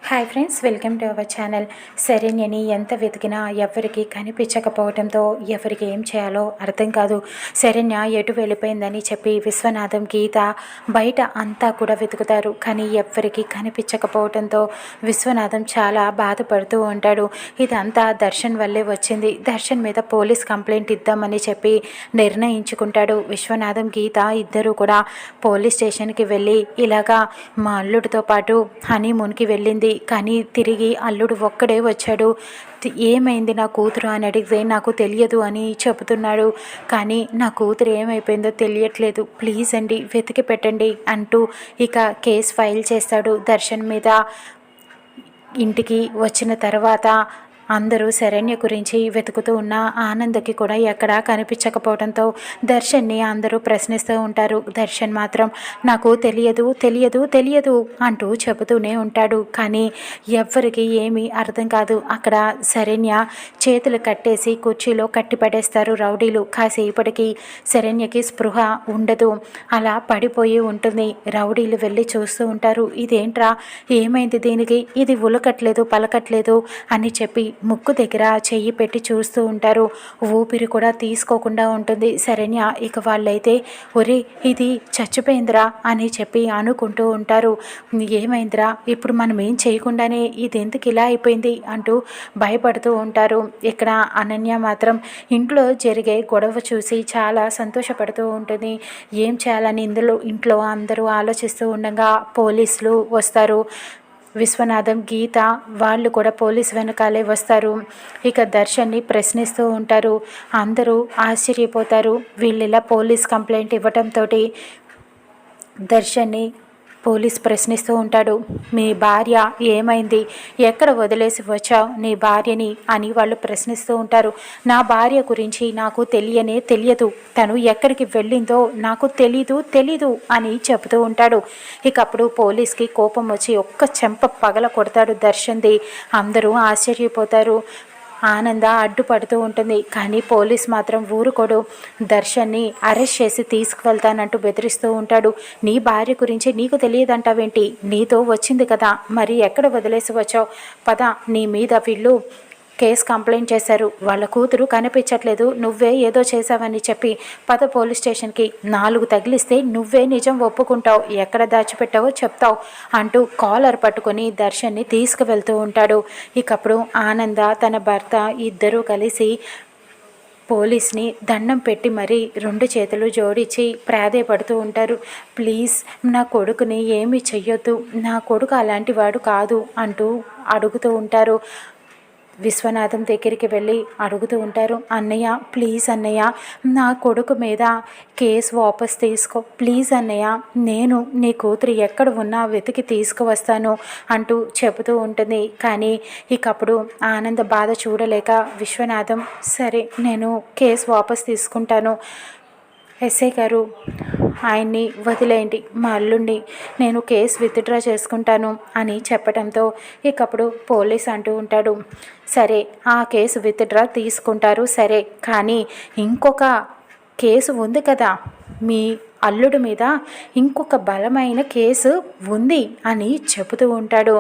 Hi friends, welcome to our channel. శరణ్యని ఎంత వెతికినా ఎవరికి కనిపించకపోవడంతో ఎవరికి ఏం చేయాలో అర్థం కాదు. శరణ్య ఎటు వెళ్ళిపోయిందని చెప్పి విశ్వనాథం, గీత బయట అంతా కూడా వెతుకుతారు. కానీ ఎవరికి కనిపించకపోవడంతో విశ్వనాథం చాలా బాధపడుతూ ఉంటాడు. ఇదంతా దర్శన్ వల్లే వచ్చింది. దర్శన్ మీద పోలీస్ కంప్లైంట్ ఇద్దామని చెప్పి నిర్ణయించుకుంటాడు. విశ్వనాథం, గీత ఇద్దరూ కూడా పోలీస్ స్టేషన్కి వెళ్ళి ఇలాగా మా అల్లుడితో పాటు హనీమూన్కి వెళ్ళింది, కానీ తిరిగి అల్లుడు ఒక్కడే వచ్చాడు, ఏమైంది నా కూతురు అని అడిగితే నాకు తెలియదు అని చెబుతున్నాడు. కానీ నా కూతురు ఏమైపోయిందో తెలియట్లేదు, ప్లీజ్ అండి వెతికి పెట్టండి అంటూ ఇక కేసు ఫైల్ చేస్తాడు దర్శన్ మీద. ఇంటికి వచ్చిన తర్వాత అందరూ శరణ్య గురించి వెతుకుతూ ఉన్న ఆనందకి కూడా ఎక్కడా కనిపించకపోవడంతో దర్శన్ని అందరూ ప్రశ్నిస్తూ ఉంటారు. దర్శన్ మాత్రం నాకు తెలియదు తెలియదు తెలియదు అంటూ చెబుతూనే ఉంటాడు. కానీ ఎవ్వరికి ఏమీ అర్థం కాదు. అక్కడ శరణ్య చేతులు కట్టేసి కుర్చీలో కట్టిపడేస్తారు రౌడీలు. కాసేపటికి శరణ్యకి స్పృహ ఉండదు, అలా పడిపోయి ఉంటుంది. రౌడీలు వెళ్ళి చూస్తూ ఉంటారు. ఇదేంట్రా, ఏమైంది దీనికి, ఇది ఉలకట్లేదు పలకట్లేదు అని చెప్పి ముక్కు దగ్గర చెయ్యి పెట్టి చూస్తూ ఉంటారు. ఊపిరి కూడా తీసుకోకుండా ఉంటుంది శరణ్య. ఇక వాళ్ళైతే ఒరే ఇది చచ్చిపోయిందిరా అని చెప్పి అనుకుంటూ ఉంటారు. ఏమైందిరా, ఇప్పుడు మనం ఏం చేయకుండానే ఇది ఎందుకు ఇలా అయిపోయింది అంటూ భయపడుతూ ఉంటారు. ఇక్కడ అనన్య మాత్రం ఇంట్లో జరిగే గొడవ చూసి చాలా సంతోషపడుతూ ఉంటుంది. ఏం చేయాలని ఇంట్లో అందరూ ఆలోచిస్తూ ఉండగా పోలీసులు వస్తారు. విశ్వనాథం, గీత వాళ్ళు కూడా పోలీస్ వెనకాలే వస్తారు. ఇక దర్శన్ని ప్రశ్నిస్తూ ఉంటారు. అందరూ ఆశ్చర్యపోతారు. వీళ్ళు ఇలా పోలీస్ కంప్లైంట్ ఇవ్వడంతో దర్శన్ని పోలీస్ ప్రశ్నిస్తూ ఉంటాడు. మీ భార్య ఏమైంది, ఎక్కడ వదిలేసి వచ్చావు నీ భార్యని అని వాళ్ళు ప్రశ్నిస్తూ ఉంటారు. నా భార్య గురించి నాకు తెలియదు, తను ఎక్కడికి వెళ్ళిందో నాకు తెలీదు అని చెబుతూ ఉంటాడు. ఇక అప్పుడు పోలీస్కి కోపం వచ్చి ఒక్క చెంప పగల కొడతాడు దర్శన్ది. అందరూ ఆశ్చర్యపోతారు. ఆనంద అడ్డుపడుతూ ఉంటుంది. కానీ పోలీస్ మాత్రం ఊరుకోడు. దర్శన్ని అరెస్ట్ చేసి తీసుకువెళ్తానంటూ బెదిరిస్తూ ఉంటాడు. నీ భార్య గురించి నీకు తెలియదంటావేంటి, నీతో వచ్చింది కదా, మరి ఎక్కడ వదిలేసి వచ్చావు, పద, నీ మీద వీళ్ళు కేసు కంప్లైంట్ చేశారు, వాళ్ళ కూతురు కనిపించట్లేదు, నువ్వే ఏదో చేసావని చెప్పి పద పోలీస్ స్టేషన్కి, 4 తగిలిస్తే నువ్వే నిజం ఒప్పుకుంటావు, ఎక్కడ దాచిపెట్టావో చెప్తావు అంటూ కాలర్ పట్టుకొని దర్శన్ని తీసుకువెళ్తూ ఉంటాడు. ఇకప్పుడు ఆనంద తన భర్త ఇద్దరూ కలిసి పోలీస్ని దండం పెట్టి మరీ 2 చేతులు జోడించి ప్రాధేయపడుతూ ఉంటారు. ప్లీజ్ నా కొడుకుని ఏమీ చెయ్యొద్దు, నా కొడుకు అలాంటి వాడు కాదు అంటూ అడుగుతూ ఉంటారు. విశ్వనాథం దగ్గరికి వెళ్ళి అడుగుతూ ఉంటారు. అన్నయ్య ప్లీజ్ అన్నయ్య, నా కొడుకు మీద కేసు వాపస్ తీసుకో, ప్లీజ్ అన్నయ్య, నేను నీ కూతురు ఎక్కడ ఉన్నా వెతికి తీసుకువస్తాను అంటూ చెబుతూ ఉంటుంది. కానీ ఇకప్పుడు ఆనంద బాధ చూడలేక విశ్వనాథం, సరే నేను కేసు వాపస్ తీసుకుంటాను, ఎస్ఐ గారు ఆయన్ని వదిలేయండి, మా అల్లుండి, నేను కేసు విత్డ్రా చేసుకుంటాను అని చెప్పడంతో ఇకప్పుడు పోలీస్ అంటూ ఉంటాడు. సరే ఆ కేసు విత్డ్రా తీసుకుంటారు సరే, కానీ ఇంకొక కేసు ఉంది కదా, మీ అల్లుడి మీద ఇంకొక బలమైన కేసు ఉంది అని చెబుతూ ఉంటాడు.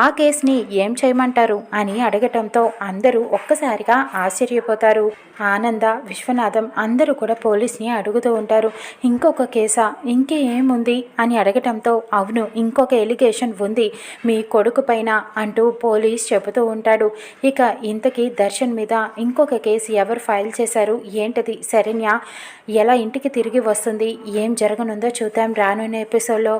ఆ కేసుని ఏం చేయమంటారు అని అడగటంతో అందరూ ఒక్కసారిగా ఆశ్చర్యపోతారు. ఆనంద, విశ్వనాథం అందరూ కూడా పోలీస్ని అడుగుతూ ఉంటారు. ఇంకొక కేసా, ఇంకేముంది అని అడగటంతో అవును ఇంకొక ఎలిగేషన్ ఉంది మీ కొడుకు పైన అంటూ పోలీస్ చెబుతూ ఉంటాడు. ఇక ఇంతకీ దర్శన్ మీద ఇంకొక కేసు ఎవరు ఫైల్ చేశారు, ఏంటది, శరణ్య ఎలా ఇంటికి తిరిగి వస్తుంది, ఏం జరగనుందో చూద్దాం రానున్న ఎపిసోడ్లో.